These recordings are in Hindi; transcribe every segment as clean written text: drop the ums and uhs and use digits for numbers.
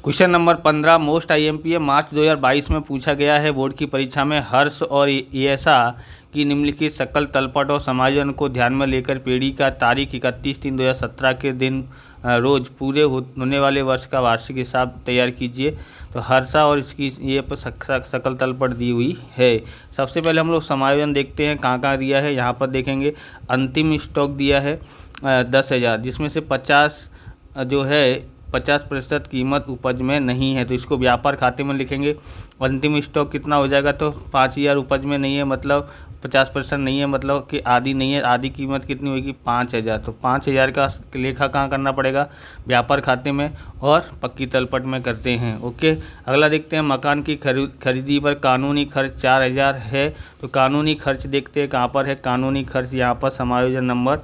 क्वेश्चन नंबर 15 मोस्ट आईएमपीए मार्च 2022 में पूछा गया है बोर्ड की परीक्षा में। हर्ष और ईसा की निम्नलिखित सकल तलपट और समायोजन को ध्यान में लेकर पीढ़ी का तारीख 31/3/2017 के दिन रोज पूरे होने वाले वर्ष का वार्षिक हिसाब तैयार कीजिए। तो हर्षा और इसकी ये सकल तलपट दी हुई है। सबसे पहले हम लोग समायोजन देखते हैं कहाँ कहाँ दिया है। यहाँ पर देखेंगे अंतिम स्टॉक दिया है 10,000, जिसमें से 50 जो है 50% कीमत उपज में नहीं है, तो इसको व्यापार खाते में लिखेंगे। अंतिम स्टॉक कितना हो जाएगा, तो 5,000 उपज में नहीं है, मतलब 50% नहीं है, मतलब कि आधी नहीं है। आधी कीमत कितनी होगी 5,000, तो 5,000 का लेखा कहाँ करना पड़ेगा, व्यापार खाते में और पक्की तलपट में करते हैं। ओके, अगला देखते हैं मकान की खरीदी पर कानूनी खर्च 4,000 है। तो कानूनी खर्च देखते हैं कहाँ पर है। कानूनी खर्च यहाँ पर समायोजन नंबर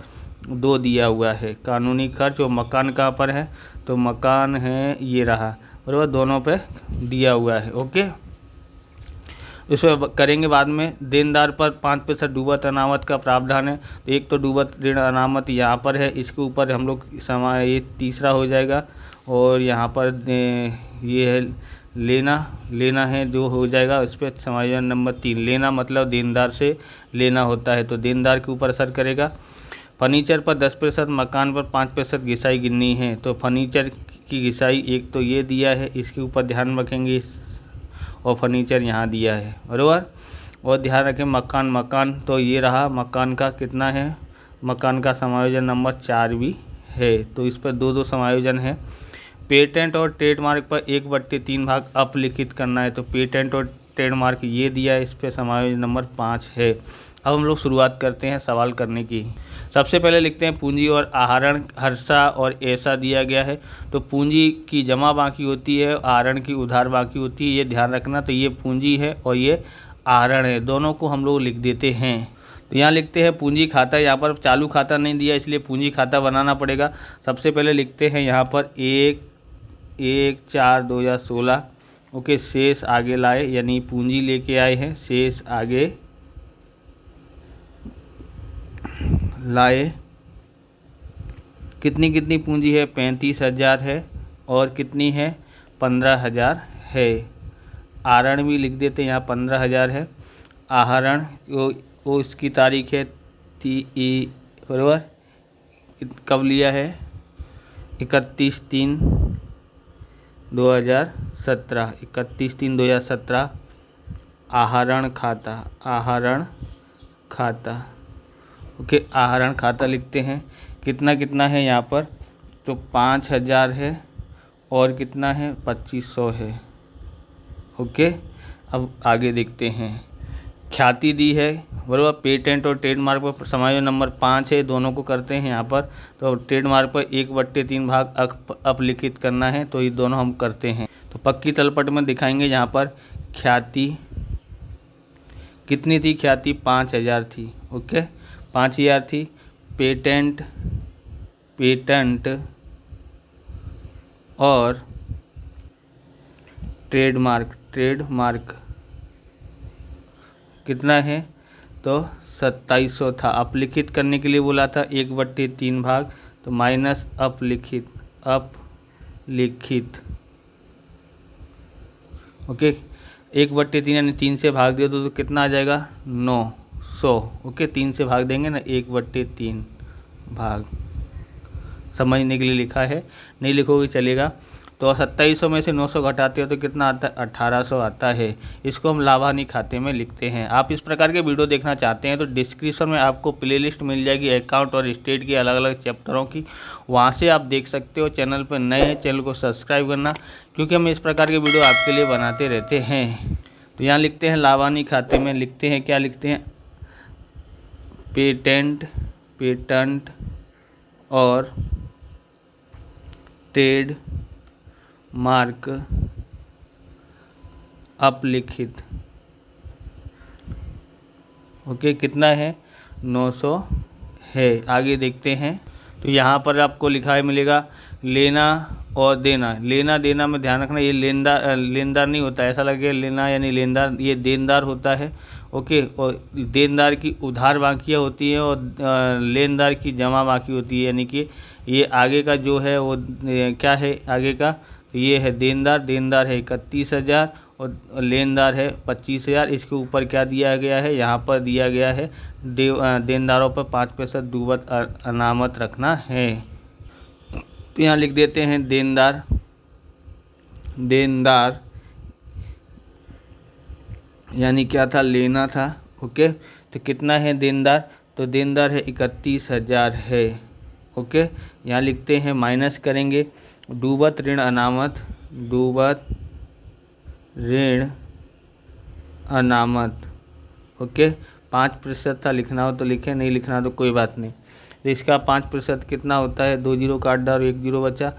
2 दिया हुआ है। कानूनी खर्च और मकान कहाँ पर है, तो मकान है ये रहा, बराबर, दोनों पे दिया हुआ है। ओके, इसमें करेंगे बाद में। देनदार पर 5% डूबत अनामत का प्रावधान है। तो एक तो डूबत ऋण अनामत यहाँ पर है, इसके ऊपर हम लोग ये तीसरा हो जाएगा। और यहाँ पर ये है लेना है जो हो जाएगा, इस पर समायोजन नंबर 3। लेना मतलब देनदार से लेना होता है, तो देनदार के ऊपर असर करेगा। फर्नीचर पर 10%, मकान पर 5% घिसाई गिननी है। तो फर्नीचर की घिसाई एक तो ये दिया है, इसके ऊपर ध्यान रखेंगे, और फर्नीचर यहाँ दिया है, बराबर। और ध्यान रखें मकान तो ये रहा, मकान का कितना है, मकान का समायोजन नंबर 4 भी है। तो इस पर 2 समायोजन है। पेटेंट और ट्रेडमार्क पर 1/3 भाग अपलिखित करना है। तो पेटेंट और ट्रेडमार्क ये दिया है, इस पर समायोजन नंबर 5 है। अब हम लोग शुरुआत करते हैं सवाल करने की। सबसे पहले लिखते हैं पूंजी और आहरण। हर्षा और ऐसा दिया गया है, तो पूंजी की जमा बाकी होती है, आहरण की उधार बाकी होती है, ये ध्यान रखना। तो ये पूंजी है और ये आहरण है, दोनों को हम लोग लिख देते हैं। तो यहाँ लिखते हैं पूंजी खाता। यहाँ पर चालू खाता नहीं दिया, इसलिए पूंजी खाता बनाना पड़ेगा। सबसे पहले लिखते हैं यहाँ पर 1/4/2016। ओके, शेष आगे लाए, यानी पूंजी लेके आए हैं, शेष आगे लाए। कितनी पूंजी है, 35,000 है, और कितनी है, 15,000 है। आहरण भी लिख देते हैं, यहाँ 15,000 है। आहरण वो इसकी तारीख है बराबर, कब लिया है, 31/3/2017। 31/3/2017। आहरण खाता। ओके, आहरण खाता लिखते हैं। कितना है यहाँ पर, तो 5,000 है, और कितना है, 2,500 है। ओके, अब आगे देखते हैं। ख्याति दी है, बराबर। पेटेंट और ट्रेडमार्क पर समायोजन नंबर 5 है, दोनों को करते हैं यहाँ पर। तो ट्रेडमार्क पर 1/3 भाग अपलिखित करना है, तो ये दोनों हम करते हैं। तो पक्की तलपट में दिखाएंगे। यहाँ पर ख्याति कितनी थी, ख्याति 5,000 थी। ओके, 5,000 थी। पेटेंट और ट्रेडमार्क कितना है, तो 2,700 था। अपलिखित करने के लिए बोला था 1/3 भाग, तो माइनस अपलिखित। ओके, 1/3 यानी 3 से भाग दिया तो कितना आ जाएगा, 900। ओके, 3 से भाग देंगे ना, 1/3 भाग, समझने के लिए लिखा है, नहीं लिखोगे चलेगा। तो 2,700 में से 900 घटाते हो तो कितना आता है, 1,800 आता है। इसको हम लाभानी खाते में लिखते हैं। आप इस प्रकार के वीडियो देखना चाहते हैं तो डिस्क्रिप्शन में आपको प्लेलिस्ट मिल जाएगी अकाउंट और स्टेट की अलग अलग चैप्टरों की, वहाँ से आप देख सकते हो। चैनल पर नए हैं, चैनल को सब्सक्राइब करना, क्योंकि हम इस प्रकार के वीडियो आपके लिए बनाते रहते हैं। तो यहाँ लिखते हैं लाभानी खाते में, लिखते हैं क्या, लिखते हैं पेटेंट और ट्रेडमार्क अपलिखित। ओके, कितना है, 900 है। आगे देखते हैं। तो यहाँ पर आपको लिखा है मिलेगा लेना और देना। लेना देना में ध्यान रखना, ये लेनदार नहीं होता, ऐसा लगेगा लेना यानी लेनदार, ये देनदार होता है। ओके, और देनदार की उधार बाकियाँ होती हैं और लेनदार की जमा बाकी होती है, यानी कि ये आगे का जो है वो क्या है, आगे का तो ये है देनदार, देनदार है 31,000 और लेनदार है 25,000। इसके ऊपर क्या दिया गया है, यहाँ पर दिया गया है देनदारों पर 5% डूबत अनामत रखना है। तो यहाँ लिख देते हैं देनदार, देनदार यानी क्या था, लेना था। ओके, तो कितना है देनदार, तो देनदार है 31,000 है। ओके, यहाँ लिखते हैं माइनस करेंगे डूबत ऋण अनामत, डूबत ऋण अनामत। ओके, 5% था, लिखना हो तो लिखें, नहीं लिखना तो कोई बात नहीं। तो इसका 5% कितना होता है, 2 जीरो काट डाल, 1 जीरो बचा,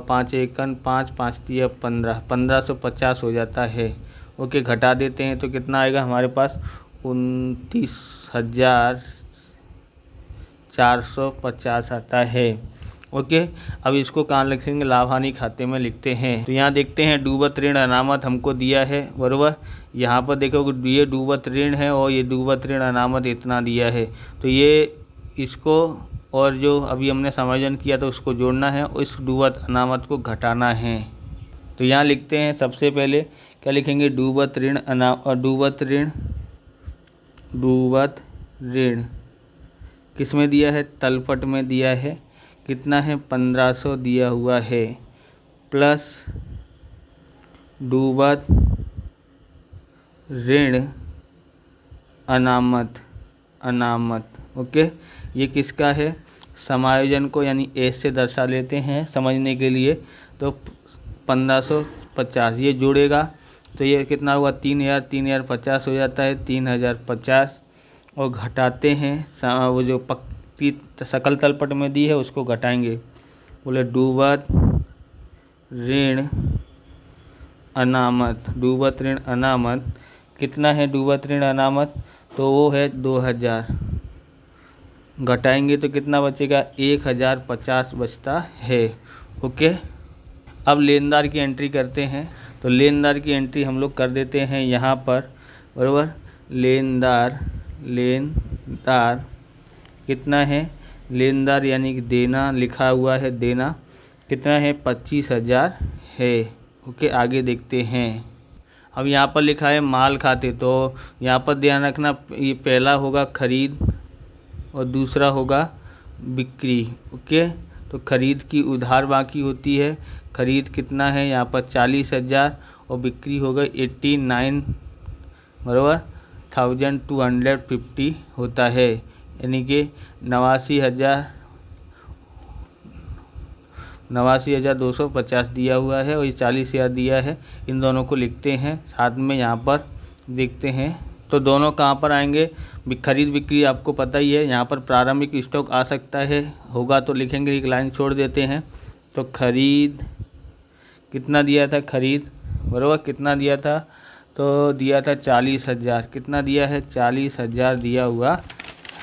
5 एकन 5, 5 तिया 15, 1550 हो जाता है। ओके, घटा देते हैं तो कितना आएगा हमारे पास, 29,450 आता है। ओके, अब इसको कहाँ लिखेंगे, लाभ हानि खाते में लिखते हैं। तो यहाँ देखते हैं डूबत ऋण अनामत हमको दिया है, बरोबर। यहाँ पर देखो ये डूबत ऋण है और ये डूबत ऋण अनामत इतना दिया है। तो ये इसको और जो अभी हमने समायोजन किया था उसको जोड़ना है और इस डूबत अनामत को घटाना है। तो यहाँ लिखते हैं सबसे पहले क्या लिखेंगे, डूबत ऋण डूबत ऋण किस में दिया है, तलपट में दिया है। कितना है, 1500 दिया हुआ है, प्लस डूबत ऋण अनामत, ओके। ये किसका है, समायोजन को यानी ए से दर्शा लेते हैं समझने के लिए। तो 1550 ये जोड़ेगा तो ये कितना होगा, 3050 हो जाता है, 3050। और घटाते हैं वो जो पक्की सकल तलपट में दी है उसको घटाएंगे। बोले डूबत ऋण अनामत, डूबत ऋण अनामत कितना है, डूबत ऋण अनामत तो वो है 2000। घटाएंगे तो कितना बचेगा, 1050 बचता है। ओके, अब लेनदार की एंट्री करते हैं। तो लेनदार की एंट्री हम लोग कर देते हैं यहाँ पर, बराबर। लेनदार कितना है, लेनदार यानी कि देना लिखा हुआ है, देना कितना है, 25,000 है। ओके, आगे देखते हैं। अब यहाँ पर लिखा है माल खाते, तो यहाँ पर ध्यान रखना ये पहला होगा खरीद और दूसरा होगा बिक्री। ओके, तो खरीद की उधार बाकी होती है, खरीद कितना है यहाँ पर 40,000 और बिक्री होगा 89 बराबर 1250 होता है, यानी कि 89,250 दिया हुआ है और ये 40,000 दिया है। इन दोनों को लिखते हैं साथ में, यहाँ पर देखते हैं। तो दोनों कहाँ पर आएंगे, खरीद बिक्री आपको पता ही है। यहाँ पर प्रारंभिक स्टॉक आ सकता है, होगा तो लिखेंगे, एक लाइन छोड़ देते हैं। तो खरीद कितना दिया था, खरीद बराबर कितना दिया था, तो दिया था 40,000। कितना दिया है, 40,000 दिया हुआ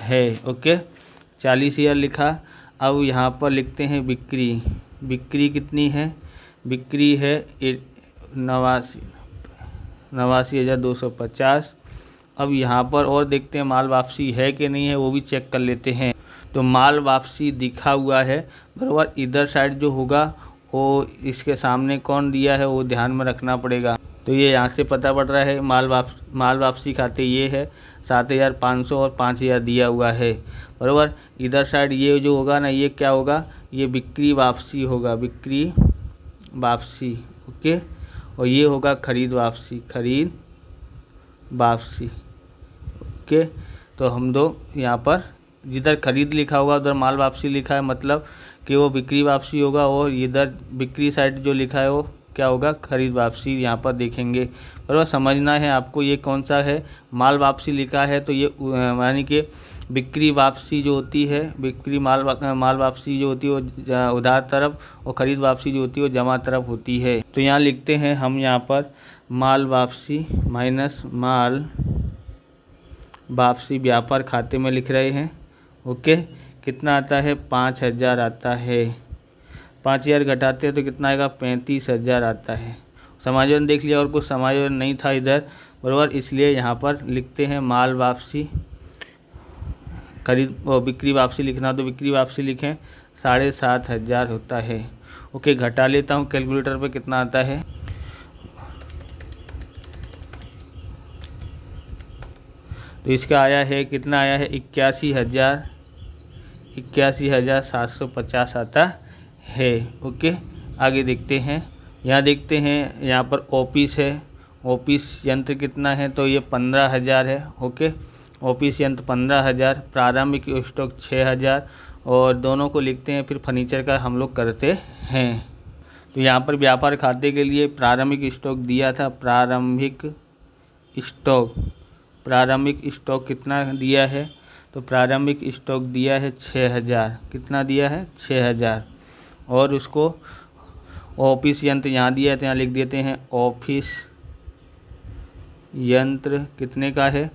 है। ओके, 40,000 लिखा। अब यहाँ पर लिखते हैं बिक्री, बिक्री कितनी है, बिक्री है 89,250। अब यहाँ पर और देखते हैं माल वापसी है कि नहीं है, वो भी चेक कर लेते हैं। तो माल वापसी दिखा हुआ है बराबर, इधर साइड जो होगा वो इसके सामने कौन दिया है वो ध्यान में रखना पड़ेगा। तो ये यहाँ से पता पड़ रहा है माल वापसी खाते ये है 7,500 और 5,000 दिया हुआ है बराबर। इधर साइड ये जो होगा ना, ये क्या होगा, ये बिक्री वापसी होगा, बिक्री वापसी। ओके, और ये होगा खरीद वापसी, खरीद वापसी। ओके, तो हम दो यहाँ पर जिधर खरीद लिखा होगा उधर माल वापसी लिखा है, मतलब कि वो बिक्री वापसी होगा, और इधर बिक्री साइड जो लिखा है वो क्या होगा, खरीद वापसी। यहाँ पर देखेंगे बराबर, समझना है आपको ये कौन सा है, माल वापसी लिखा है तो ये यानी कि बिक्री वापसी जो होती है, बिक्री माल वापसी जो होती है वो उधार तरफ, और खरीद वापसी जो होती है वो जमा तरफ होती है। तो यहाँ लिखते हैं हम यहाँ पर माल वापसी माइनस माल वापसी व्यापार खाते में लिख रहे हैं। ओके, कितना आता है, 5,000 आता है। 5,000 घटाते हैं तो कितना आएगा, 35,000 आता है। समायोजन देख लिया और कुछ समायोजन नहीं था इधर बराबर, इसलिए यहाँ पर लिखते हैं माल वापसी, खरीद और बिक्री वापसी लिखना तो बिक्री वापसी लिखें, 7,500 होता है। ओके, घटा लेता हूँ कैलकुलेटर पे कितना आता है। तो इसका आया है, कितना आया है, 81,750 आता है। ओके, आगे देखते हैं। यहाँ देखते हैं, यहाँ पर ऑफिस है, ऑफिस यंत्र कितना है, तो ये 15,000 है। ओके, ऑफिस यंत्र 15,000, प्रारंभिक स्टॉक 6,000, और दोनों को लिखते हैं, फिर फर्नीचर का हम लोग करते हैं। तो यहाँ पर व्यापार खाते के लिए प्रारंभिक स्टॉक दिया था, प्रारंभिक स्टॉक कितना दिया है, तो प्रारंभिक स्टॉक दिया है 6,000। कितना दिया है, 6,000। और उसको ऑफिस यंत्र यहाँ दिया है, तो यहाँ लिख देते हैं ऑफिस यंत्र कितने का है,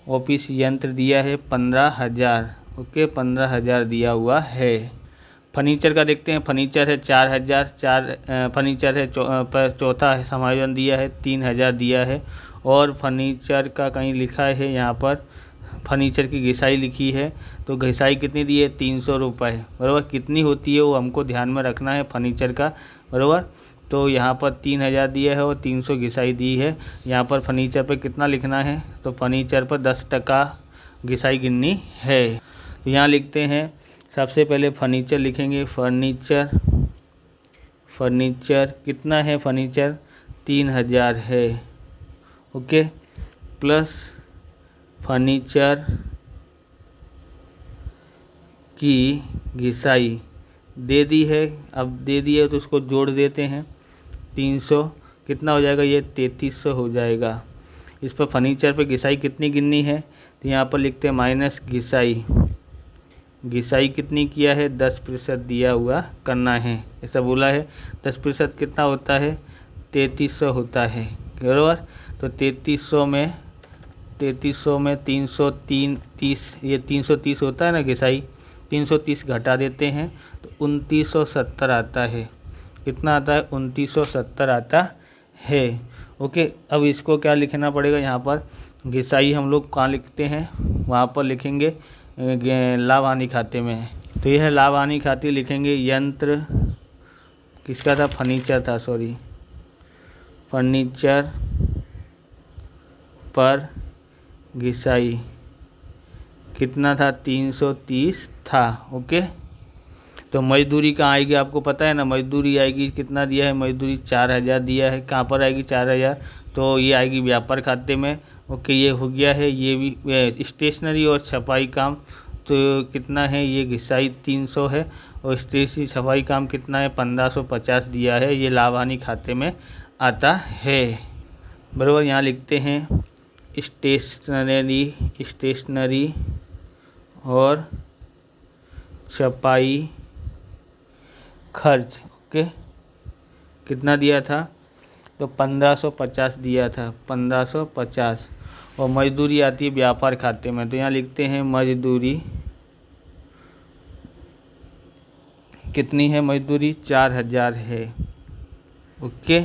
ऑफिस यंत्र दिया है 15,000। ओके, 15,000 दिया हुआ है। फर्नीचर का देखते हैं, फर्नीचर है 4,000, फर्नीचर है पर चौथा समायोजन दिया है 3,000 दिया है। और फर्नीचर का कहीं लिखा है, यहाँ पर फर्नीचर की घिसाई लिखी है, तो घिसाई कितनी दी है, 300 रुपये, बराबर। कितनी होती है वो हमको ध्यान में रखना है फर्नीचर का, बराबर। तो यहाँ पर 3,000 दिया है और 300 घिसाई दी है। यहाँ पर फर्नीचर पर कितना लिखना है, तो फर्नीचर पर 10% घिसाई गिननी है। तो यहाँ लिखते हैं, सबसे पहले फर्नीचर लिखेंगे, फर्नीचर कितना है, फर्नीचर 3,000 है। ओके, प्लस फर्नीचर की घिसाई दे दी है, अब दे दी है तो उसको जोड़ देते हैं, 300 कितना हो जाएगा, ये 3300 हो जाएगा। इस पर फर्नीचर पे घिसाई कितनी गिननी है, तो यहाँ पर लिखते हैं माइनस घिसाई कितनी किया है, 10% दिया हुआ करना है, ऐसा बोला है। 10% कितना होता है, 3300 होता है, बराबर। तो 3300 में 330, ये 330 होता है ना घिसाई, 330 घटा देते हैं तो 2970 आता है। कितना आता है, 2970 आता है। ओके, अब इसको क्या लिखना पड़ेगा, यहाँ पर घिसाई हम लोग कहाँ लिखते हैं, वहाँ पर लिखेंगे लाभ हानि खाते में है, तो यह लाभ हानि खाते लिखेंगे। यंत्र किसका था, फर्नीचर था, सॉरी, फर्नीचर पर घिसाई कितना था, 330 था। ओके, तो मजदूरी कहाँ आएगी, आपको पता है ना, मजदूरी आएगी, कितना दिया है, मजदूरी 4,000 दिया है। कहाँ पर आएगी 4,000, तो ये आएगी व्यापार खाते में। ओके, ये हो गया है। ये भी स्टेशनरी और छपाई काम, तो कितना है, ये घिसाई 300 है, और स्टेशनरी छपाई काम कितना है, 1550 दिया है। ये लाभ हानि खाते में आता है, बराबर। यहाँ लिखते हैं स्टेशनरी और छपाई खर्च। ओके, कितना दिया था, तो 1550 दिया था, 1550। और मजदूरी आती है व्यापार खाते में, तो यहाँ लिखते हैं मजदूरी कितनी है, मजदूरी 4,000 है। ओके,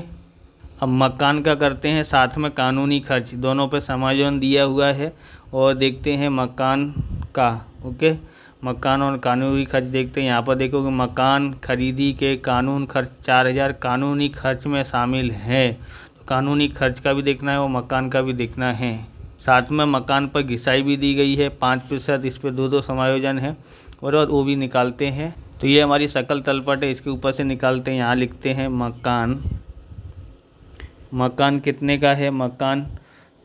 अब मकान का करते हैं, साथ में कानूनी खर्च, दोनों पे समायोजन दिया हुआ है। और देखते हैं मकान का। ओके, मकान और कानूनी खर्च देखते हैं। यहाँ पर देखोगे मकान खरीदी के कानून खर्च 4,000 कानूनी खर्च में शामिल है, तो कानूनी खर्च का भी देखना है और मकान का भी देखना है। साथ में मकान पर घिसाई भी दी गई है 5%, इस पर 2 समायोजन है, और वो भी निकालते हैं। तो ये हमारी सकल तलपट है, इसके ऊपर से निकालते हैं। यहाँ लिखते हैं मकान कितने का है, मकान,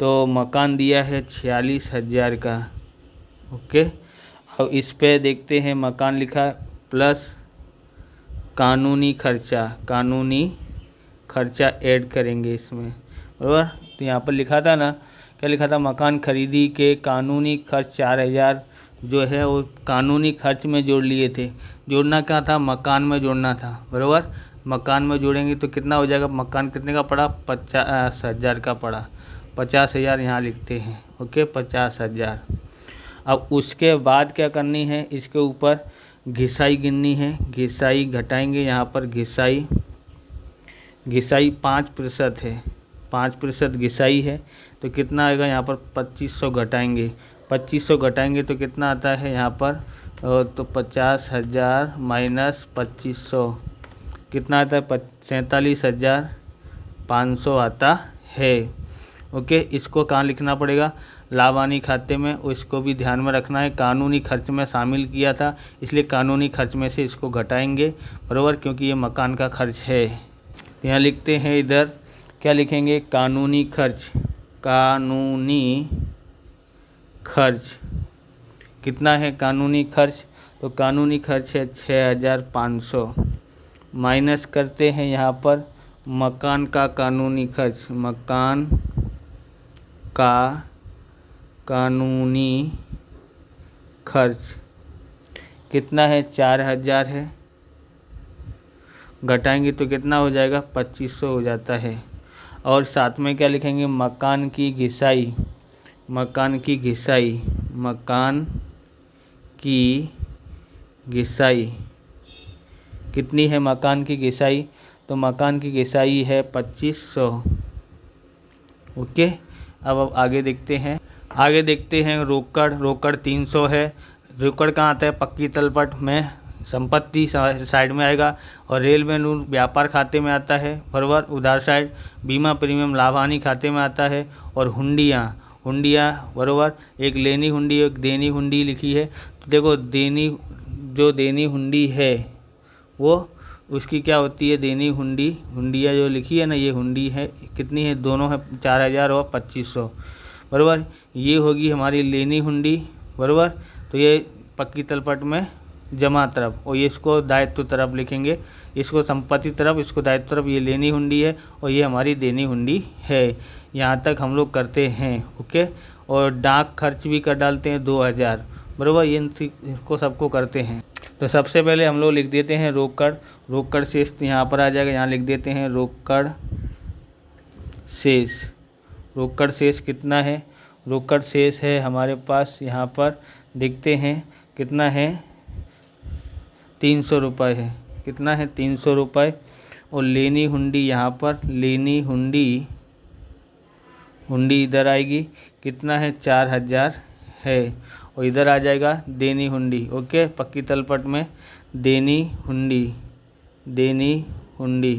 तो मकान दिया है 46,000 का। ओके, अब इस पे देखते हैं मकान लिखा प्लस कानूनी खर्चा ऐड करेंगे इसमें, बराबर। तो यहाँ पर लिखा था ना, क्या लिखा था, मकान खरीदी के कानूनी खर्च 4,000 जो है वो कानूनी खर्च में जोड़ लिए थे। जोड़ना क्या था, मकान में जोड़ना था, बराबर। मकान में जोड़ेंगे तो कितना हो जाएगा, मकान कितने का पड़ा, 50,000 का पड़ा, 50,000 यहाँ लिखते हैं। ओके, 50,000। अब उसके बाद क्या करनी है, इसके ऊपर घिसाई गिननी है, घिसाई घटाएंगे। यहाँ पर घिसाई 5% है, 5% घिसाई है, तो कितना आएगा, यहाँ पर 2500 घटाएंगे, 2500 घटाएंगे तो कितना आता है यहाँ पर, तो 50,000 माइनस 2500 कितना आता है 47,500 आता है। ओके, इसको कहाँ लिखना पड़ेगा, लाभ हानि खाते में, और इसको भी ध्यान में रखना है। कानूनी खर्च में शामिल किया था, इसलिए कानूनी खर्च में से इसको घटाएंगे, बराबर, क्योंकि ये मकान का खर्च है। तो यहाँ लिखते हैं, इधर क्या लिखेंगे, कानूनी खर्च। कानूनी खर्च कितना है कानूनी खर्च, तो कानूनी खर्च है 6,500, माइनस करते हैं यहाँ पर मकान का कानूनी खर्च। मकान का कानूनी खर्च कितना है, 4,000 है, घटाएंगे तो कितना हो जाएगा, 2,500 हो जाता है। और साथ में क्या लिखेंगे, मकान की घिसाई। मकान की घिसाई, मकान की घिसाई कितनी है, मकान की घिसाई, तो मकान की घिसाई है 2,500। ओके, अब आगे देखते हैं। आगे देखते हैं रोकड़। रोकड़ 300 है। रोकड़ कहाँ आता है, पक्की तलपट में, संपत्ति साइड में आएगा, और रेलवे व्यापार खाते में आता है, बराबर, उधार साइड। बीमा प्रीमियम लाभ हानि खाते में आता है। और हुंडियाँ, हुंडियाँ बराबर, एक लेनी हुंडी एक देनी हुंडी लिखी है। तो देखो, जो देनी हुंडी है वो उसकी क्या होती है, देनी हुंडी। हुंडिया जो लिखी है ना, ये हुंडी है, कितनी है, दोनों है 4,000 और 2,500, बराबर। ये होगी हमारी लेनी हुंडी, बराबर। तो ये पक्की तलपट में जमा तरफ, और ये इसको दायित्व तरफ लिखेंगे, इसको संपत्ति तरफ, इसको दायित्व तरफ। ये लेनी हुंडी है और ये हमारी देनी हुंडी है। यहाँ तक हम लोग करते हैं। ओके, और डाक खर्च भी कर डालते हैं 2,000, बराबर। ये इनको सबको करते हैं। तो सबसे पहले हम लोग लिख देते हैं रोकड़। रोकड़ शेष यहाँ पर आ जाएगा, यहाँ लिख देते हैं रोकड़ शेष। रोकड़ शेष कितना है, रोकड़ शेष है हमारे पास, यहाँ पर देखते हैं कितना है, 300 रुपये है। कितना है, 300 रुपये। और लेनी हुंडी, यहाँ पर लेनी हुंडी, हुंडी इधर आएगी, कितना है, 4,000 है। और इधर आ जाएगा देनी हुंडी। ओके, पक्की तलपट में देनी हुंडी। देनी हुंडी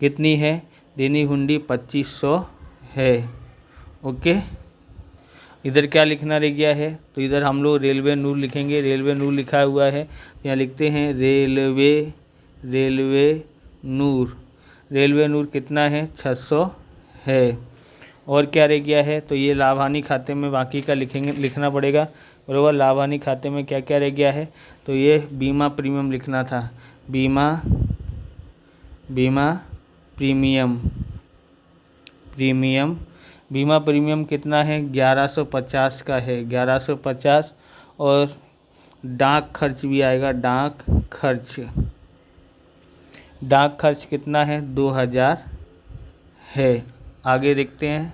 कितनी है, देनी हुंडी 2,500 है। ओके, इधर क्या लिखना रह गया है, तो इधर हम लोग रेलवे नूर लिखेंगे। रेलवे नूर लिखा हुआ है, यहाँ लिखते हैं रेलवे नूर। रेलवे नूर कितना है, 600 है। और क्या रह गया है, तो ये लाभ हानि खाते में बाकी का लिखना पड़ेगा, बराबर। लाभ हानि खाते में क्या क्या रह गया है, तो ये बीमा प्रीमियम लिखना था। बीमा प्रीमियम बीमा प्रीमियम कितना है, 1150 का है, 1150। और डाक खर्च भी आएगा, डाक खर्च कितना है, 2,000 है। आगे देखते हैं।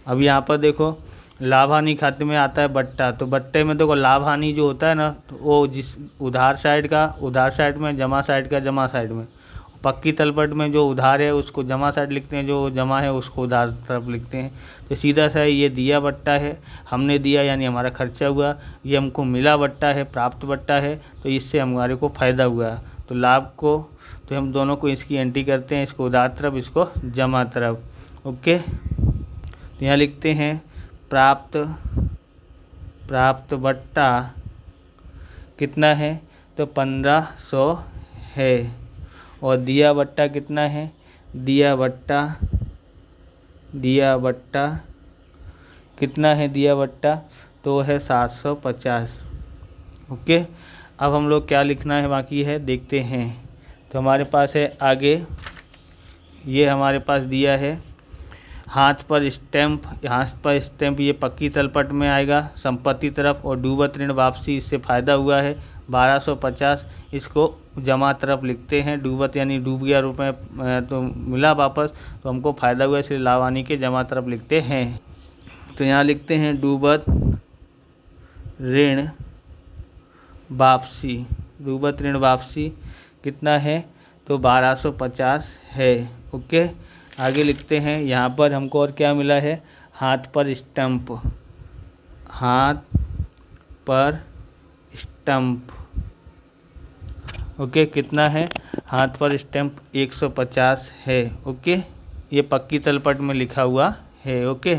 अब यहाँ पर देखो, लाभ हानि खाते में आता है बट्टा। तो बट्टे में देखो, लाभ हानि जो होता है ना, तो वो जिस उधार साइड में, जमा साइड में। पक्की तलपट में जो उधार है उसको जमा साइड लिखते हैं, जो जमा है उसको उधार तरफ लिखते हैं। तो सीधा सा ये दिया बट्टा है, हमने दिया यानी हमारा खर्चा हुआ, ये हमको मिला बट्टा है, प्राप्त बट्टा है, तो इससे हमारे को फ़ायदा हुआ। तो लाभ को, तो हम दोनों को इसकी एंट्री करते हैं, इसको उधार तरफ, इसको जमा तरफ। ओके, तो यहाँ लिखते हैं प्राप्त बट्टा कितना है, तो 1,500 है। और दिया बट्टा कितना है, दिया बट्टा कितना है, दिया बट्टा तो है 750। ओके, अब हम लोग क्या लिखना है बाकी है देखते हैं। तो हमारे पास है आगे, ये हमारे पास दिया है हाथ पर स्टैंप, ये पक्की तलपट में आएगा संपत्ति तरफ। और डूबत ऋण वापसी, इससे फ़ायदा हुआ है 1250, इसको जमा तरफ लिखते हैं। डूबत यानी डूब गया रुपए, तो मिला वापस, तो हमको फ़ायदा हुआ, इसलिए लाभ हानि के जमा तरफ लिखते हैं। तो यहाँ लिखते हैं डूबत ऋण वापसी कितना है, तो 1250 है। ओके, आगे लिखते हैं। यहाँ पर हमको और क्या मिला है, हाथ पर स्टंप। ओके, कितना है, हाथ पर स्टैम्प 150 है। ओके, ये पक्की तलपट में लिखा हुआ है। ओके,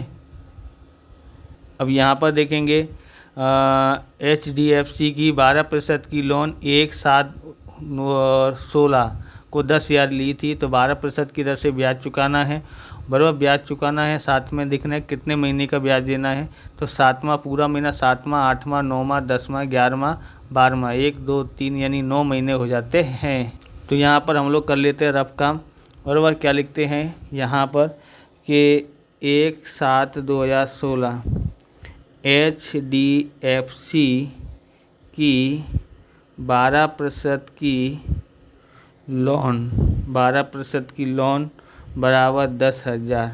अब यहाँ पर देखेंगे HDFC की 12% की लोन 1/7/16 को 10,000 ली थी, तो 12% की दर से ब्याज चुकाना है। बराबर ब्याज चुकाना है, साथ में दिखना है कितने महीने का ब्याज देना है। तो 7वां पूरा महीना, 7वां, 8वां, 9वां, 10वां, 11वां, 12वां, 1 2 3 यानी 9 महीने हो जाते हैं। तो यहाँ पर हम लोग कर लेते हैं रफ काम। बराबर क्या लिखते हैं यहाँ पर कि 1/7/2016 HDFC की 12% की लोन, 12% की लोन बराबर 10,000।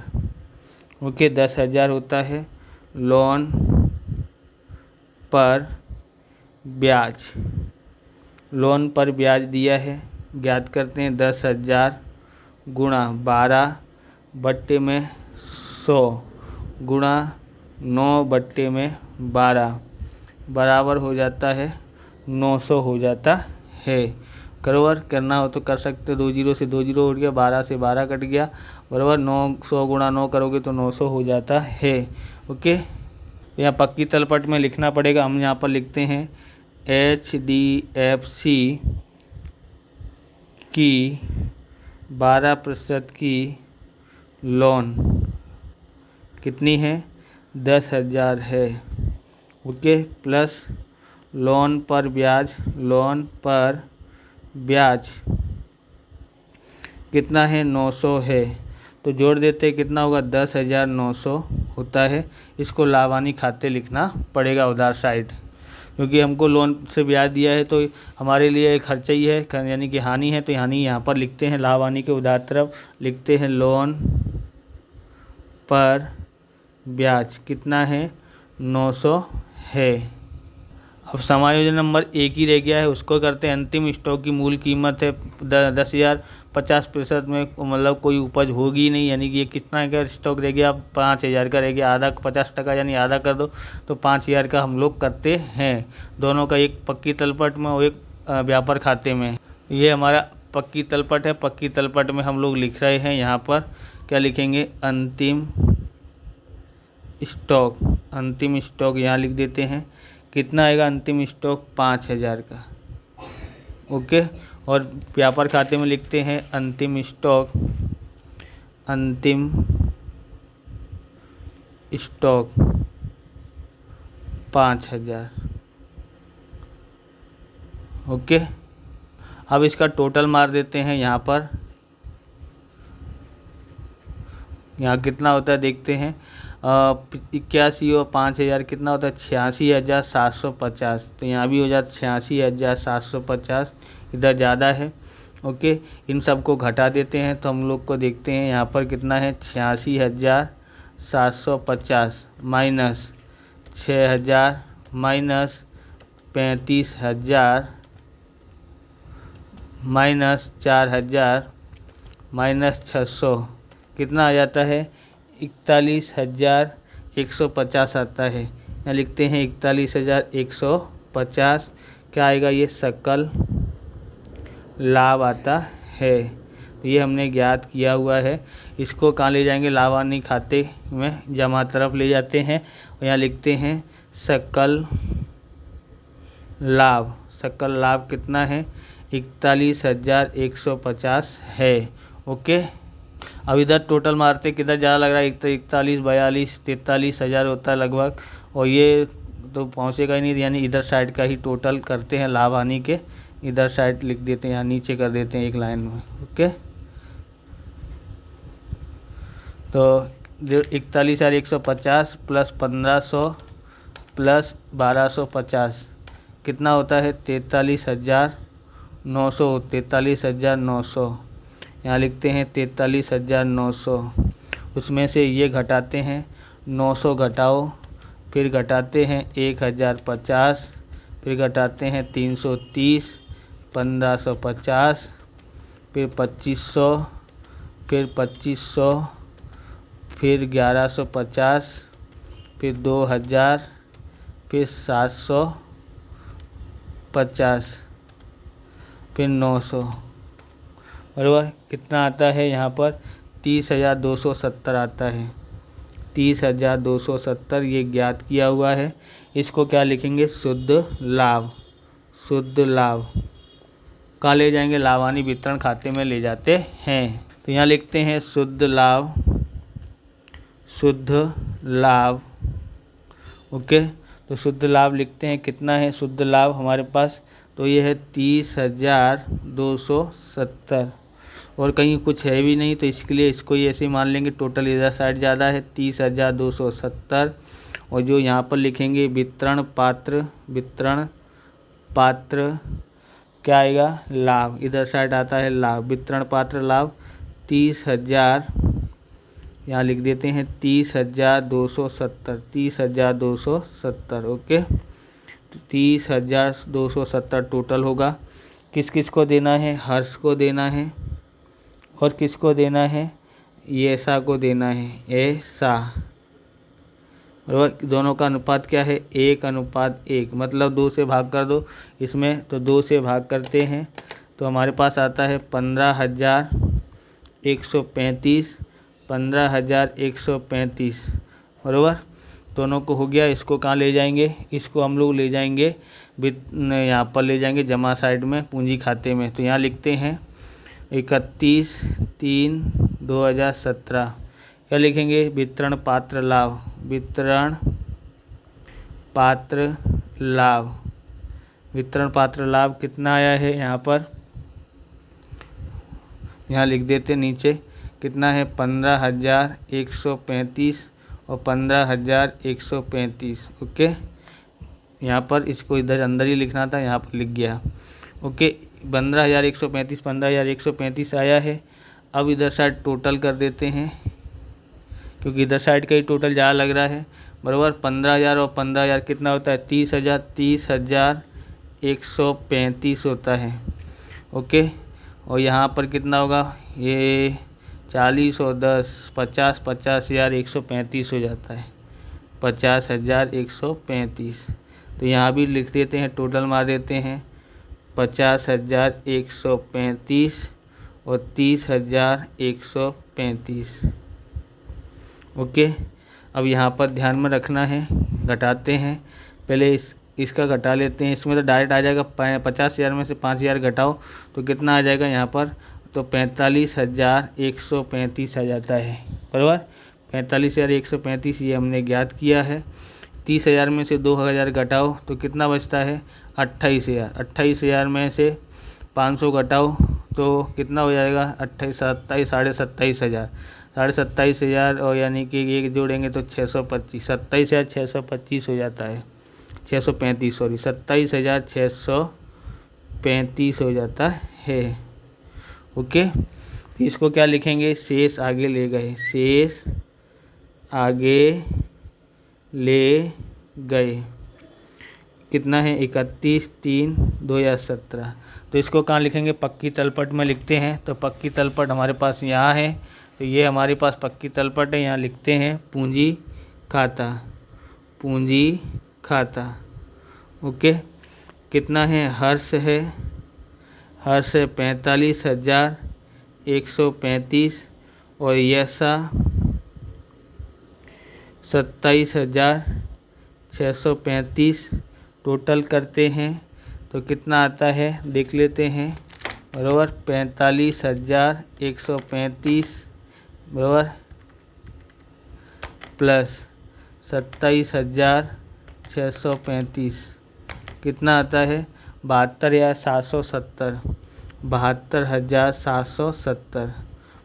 ओके, 10,000 होता है लोन पर ब्याज। लोन पर ब्याज दिया है, ज्ञात करते हैं 10,000 गुणा 12/100 गुणा 9/12 बराबर हो जाता है 900 हो जाता है। बराबर करना हो तो कर सकते, 2 जीरो से 2 जीरो उठ गया, 12 से 12 कट गया। बराबर 900 गुणा 9 करोगे तो 900 हो जाता है। ओके, यहाँ पक्की तलपट में लिखना पड़ेगा। हम यहाँ पर लिखते हैं HDFC की 12% की लोन कितनी है, 10,000 है। ओके, प्लस लोन पर ब्याज, लोन पर ब्याज कितना है, 900 है। तो जोड़ देते हैं, कितना होगा, 10,900 होता है। इसको लाभानी खाते लिखना पड़ेगा उधार साइड, क्योंकि हमको लोन से ब्याज दिया है तो हमारे लिए खर्चा ही है, यानी कि हानि है। तो हानि यहाँ पर लिखते हैं, लाभानी के उधार तरफ लिखते हैं लोन पर ब्याज कितना है, 900 है। अब समायोजन नंबर एक ही रह गया है, उसको करते हैं। अंतिम स्टॉक की मूल कीमत है 10,000, 50% में मतलब कोई उपज होगी नहीं, यानी कि ये कितना का स्टॉक रह गया, 5,000 का रह गया। आधा 50% यानी आधा कर दो तो 5,000 का हम लोग करते हैं। दोनों का, एक पक्की तलपट में और एक व्यापार खाते में। ये हमारा पक्की तलपट है। पक्की तलपट में हम लोग लिख रहे हैं, यहाँ पर क्या लिखेंगे, अंतिम स्टॉक। अंतिम स्टॉक यहाँ लिख देते हैं, कितना आएगा अंतिम स्टॉक, 5,000 का। ओके, और व्यापार खाते में लिखते हैं अंतिम स्टॉक, अंतिम स्टॉक 5,000। ओके, अब इसका टोटल मार देते हैं यहाँ पर। यहाँ कितना होता है देखते हैं, 81 और 5,000 कितना होता है, 86,750। तो यहाँ भी हो जाता 86,750, इधर ज़्यादा है। ओके, इन सब को घटा देते हैं तो हम लोग को देखते हैं यहाँ पर कितना है, 86,750 माइनस 6,000 माइनस 35,000 माइनस 4,000 माइनस 600 कितना आ जाता है, 41,150 आता है। यहाँ लिखते हैं 41,150। क्या आएगा, ये सकल लाभ आता है। तो ये हमने ज्ञात किया हुआ है। इसको कहाँ ले जाएंगे, लाभानी खाते में जमा तरफ ले जाते हैं और यहाँ लिखते हैं सकल लाभ। सकल लाभ कितना है, 41,150 है। ओके, अब इधर टोटल मारते किधर ज़्यादा लग रहा है, 41, 42, 43,000 होता है लगभग, और ये तो पहुँचेगा ही नहीं, यानी इधर साइड का ही टोटल करते हैं लाभ हानि के। इधर साइड लिख देते हैं, यहाँ नीचे कर देते हैं एक लाइन में। ओके, तो 41,150 प्लस 1,500 प्लस 1,250 कितना होता है, 43,900। 43,900 यहाँ लिखते हैं 43,900। उसमें से ये घटाते हैं, 900 घटाओ, फिर घटाते हैं 1,050, फिर घटाते हैं 330, 1,550, फिर 2,500, फिर 2,500, फिर 1,150, फिर 2,000, फिर 750, फिर 900, बराबर कितना आता है यहाँ पर 30,270 आता है। 30,270 ये ज्ञात किया हुआ है। इसको क्या लिखेंगे? शुद्ध लाभ। शुद्ध लाभ कहाँ ले जाएंगे? लाभानी वितरण खाते में ले जाते हैं। तो यहाँ लिखते हैं शुद्ध लाभ। शुद्ध लाभ, ओके। तो शुद्ध लाभ लिखते हैं, कितना है शुद्ध लाभ हमारे पास? तो ये है 30,270, और कहीं कुछ है भी नहीं, तो इसके लिए इसको ही ऐसे मान लेंगे। टोटल इधर साइड ज़्यादा है 30,270, और जो यहाँ पर लिखेंगे वितरण पात्र, वितरण पात्र क्या आएगा? लाभ। इधर साइड आता है लाभ, वितरण पात्र लाभ 30,000, यहाँ लिख देते हैं 30,270, 30,270, ओके। 30,270 टोटल होगा। किस किस को देना है? हर्ष को देना है, और किसको देना है? ऐसा को देना है, ऐसा, बराबर। दोनों का अनुपात क्या है? 1:1, मतलब 2 से भाग कर दो इसमें, तो 2 से भाग करते हैं तो हमारे पास आता है 15,135, 15,135, बराबर। दोनों को हो गया। इसको कहाँ ले जाएंगे? इसको हम लोग ले जाएंगे यहाँ पर ले जाएंगे जमा साइड में, पूंजी खाते में। तो यहाँ लिखते हैं 31/3/2017। क्या लिखेंगे? वितरण पात्र लाभ, वितरण पात्र लाभ। वितरण पात्र लाभ कितना आया है यहाँ पर? यहाँ लिख देते नीचे कितना है? 15,135 और 15,135, ओके। यहाँ पर इसको इधर अंदर ही लिखना था, यहाँ पर लिख गया, ओके। 15,135, 15,135 आया है। अब इधर साइड टोटल कर देते हैं, क्योंकि इधर साइड का ही टोटल ज़्यादा लग रहा है, बराबर। 15,000 और 15,000 कितना होता है? 30,000, 30,135 होता है, ओके। और यहाँ पर कितना होगा? ये 40 और 10, 50, 50,135 हो जाता है, 50,135। तो यहाँ भी लिख देते हैं, टोटल मार देते हैं 50,135 और 30,135, ओके। अब यहाँ पर ध्यान में रखना है, घटाते हैं पहले इसका घटा लेते हैं। इसमें तो डायरेक्ट आ जाएगा 50,000 में से 5,000 घटाओ तो कितना आ जाएगा यहाँ पर? तो 45,135 आ जाता है, बराबर। 45,135 ये हमने ज्ञात किया है। 30,000 में से 2,000 घटाओ तो कितना बचता है? 28,000। 28,000 में से 500 घटाओ तो कितना हो जाएगा? 28, 27, 27,500, 27,500, और यानी कि ये जोड़ेंगे तो 625, 27,625 हो जाता है, 635, सॉरी 27,635 हो जाता है, ओके। इसको क्या लिखेंगे? शेष आगे ले गए, शेष आगे ले गए। कितना है? 31/3/2017। तो इसको कहाँ लिखेंगे? पक्की तलपट में लिखते हैं। तो पक्की तलपट हमारे पास यहाँ है, तो ये हमारे पास पक्की तलपट है। यहाँ लिखते हैं पूंजी खाता, पूंजी खाता, ओके। कितना है? हर्ष है, हर्ष 45,135 और यशा 27,635। टोटल करते हैं तो कितना आता है? देख लेते हैं, बराबर। 45,135 बराबर प्लस 27,635 कितना आता है? 72,770, 72,770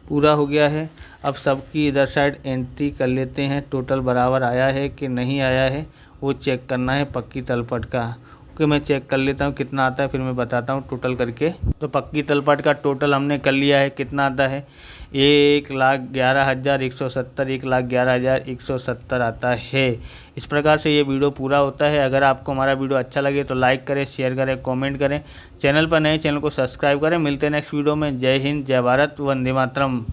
पूरा हो गया है। अब सबकी इधर साइड एंट्री कर लेते हैं, टोटल बराबर आया है कि नहीं आया है वो चेक करना है पक्की तलपट का, ओके। मैं चेक कर लेता हूँ कितना आता है, फिर मैं बताता हूँ टोटल करके। तो पक्की तलपट का टोटल हमने कर लिया है, कितना आता है? 1,11,170, 1,11,170 आता है। इस प्रकार से ये वीडियो पूरा होता है। अगर आपको हमारा वीडियो अच्छा लगे तो लाइक करें, शेयर करें, कमेंट करें। चैनल पर नए चैनल को सब्सक्राइब करें। मिलते हैं नेक्स्ट वीडियो में। जय हिंद, जय भारत, वंदे मातरम।